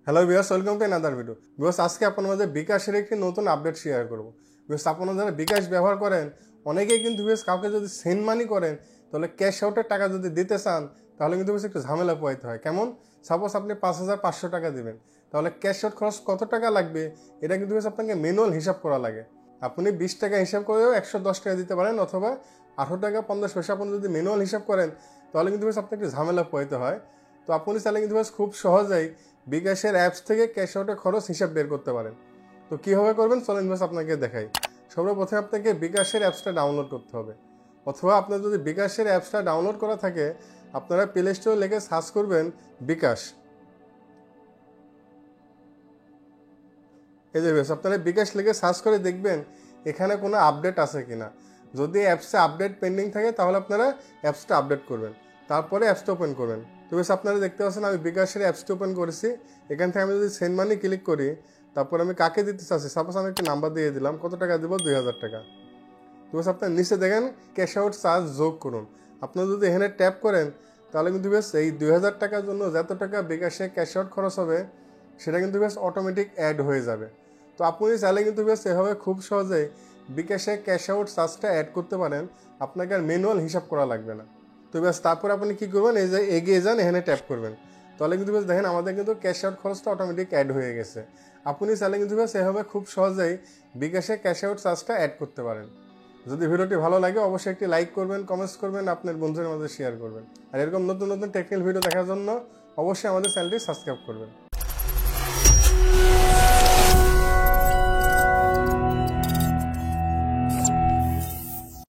Hello viewers, welcome to another video. Viewers, আজকে আপনার মাঝে বিকাশের একটি নতুন আপডেট শেয়ার করব। ভিউয়ার্স, আপনারা যারা বিকাশ ব্যবহার করেন অনেকেই কিন্তু ভিউয়ার্স কাউকে যদি সেন্ড মানি করেন তাহলে ক্যাশ আউটের টাকা যদি দিতে চান তাহলে কিন্তু ভিউয়ার্স একটু ঝামেলা পোহাইতে হয়। কেমন? সাপোজ আপনি 5,500 টাকা দিবেন, তাহলে ক্যাশ আউট খরচ কত টাকা লাগবে এটা কিন্তু ভিউয়ার্স আপনাকে ম্যানুয়াল হিসাব করা লাগে। আপনি 20 টাকা হিসাব করেও 110 টাকা দিতে পারেন, অথবা 18 টাকা 50 পয়সা আপনি যদি ম্যানুয়াল হিসাব করেন তাহলে কিন্তু ভিউয়ার্স আপনাকে একটু ঝামেলা পোহাইতে হয়। তো আপনি চাইলে কিন্তু ভিউয়ার্স খুব সহজেই বিকাশের অ্যাপস থেকে ক্যাশ আউটের খরচ হিসাব বের করতে পারেন। তো কীভাবে করবেন চলেন ভিউয়ার্স আপনাকে দেখাই। সর্বপ্রথমে আপনাকে বিকাশের অ্যাপসটা ডাউনলোড করতে হবে, অথবা আপনার যদি বিকাশের অ্যাপসটা ডাউনলোড করা থাকে আপনারা প্লে স্টোরে লিখে সার্চ করবেন বিকাশ। এই যে ভিউয়ার্স, আপনারা বিকাশ লিখে সার্চ করে দেখবেন এখানে কোনো আপডেট আছে কিনা। যদি অ্যাপসে আপডেট পেন্ডিং থাকে তাহলে আপনারা অ্যাপসটা আপডেট করবেন, তারপরে অ্যাপসটা ওপেন করবেন। তো বেশ আপনারা দেখতে পাচ্ছেন আমি বিকাশের অ্যাপসটা ওপেন করেছি। এখান থেকে আমি যদি সেন্ড মানি ক্লিক করি, তারপর আমি কাকে দিতে চাচ্ছি, সাপোজ আমি একটা নাম্বার দিয়ে দিলাম, কত টাকা দেবো, 2,000 টাকা। তো বেশ আপনার নিচে দেখেন ক্যাশ আউট চার্জ যোগ করুন। আপনারা যদি এখানে ট্যাপ করেন তাহলে কিন্তু বেশ এই 2,000 টাকার জন্য যত টাকা বিকাশে ক্যাশ আউট খরচ হবে সেটা কিন্তু বেশ অটোমেটিক অ্যাড হয়ে যাবে। তো আপনি চাইলে কিন্তু বেশ এভাবে খুব সহজেই বিকাশে ক্যাশ আউট চার্জটা অ্যাড করতে পারেন, আপনাকে আর ম্যানুয়াল হিসাব করা লাগবে না। তো বেশ তারপর আপনি কী করবেন, এই যে এগিয়ে যান, এখানে ট্যাপ করবেন, তাহলে কিন্তু বেশ দেখেন আমাদের কিন্তু ক্যাশ আউট খরচটা অটোমেটিক অ্যাড হয়ে গেছে। আপনি চাইলে কিন্তু বেশ এভাবে খুব সহজেই বিকাশে ক্যাশ আউট চার্জটা অ্যাড করতে পারেন। যদি ভিডিওটি ভালো লাগে অবশ্যই একটি লাইক করবেন, কমেন্টস করবেন, আপনার বন্ধুদের মধ্যে শেয়ার করবেন। আর এরকম নতুন নতুন টেকনিক্যাল ভিডিও দেখার জন্য অবশ্যই আমাদের চ্যানেলটি সাবস্ক্রাইব করবেন।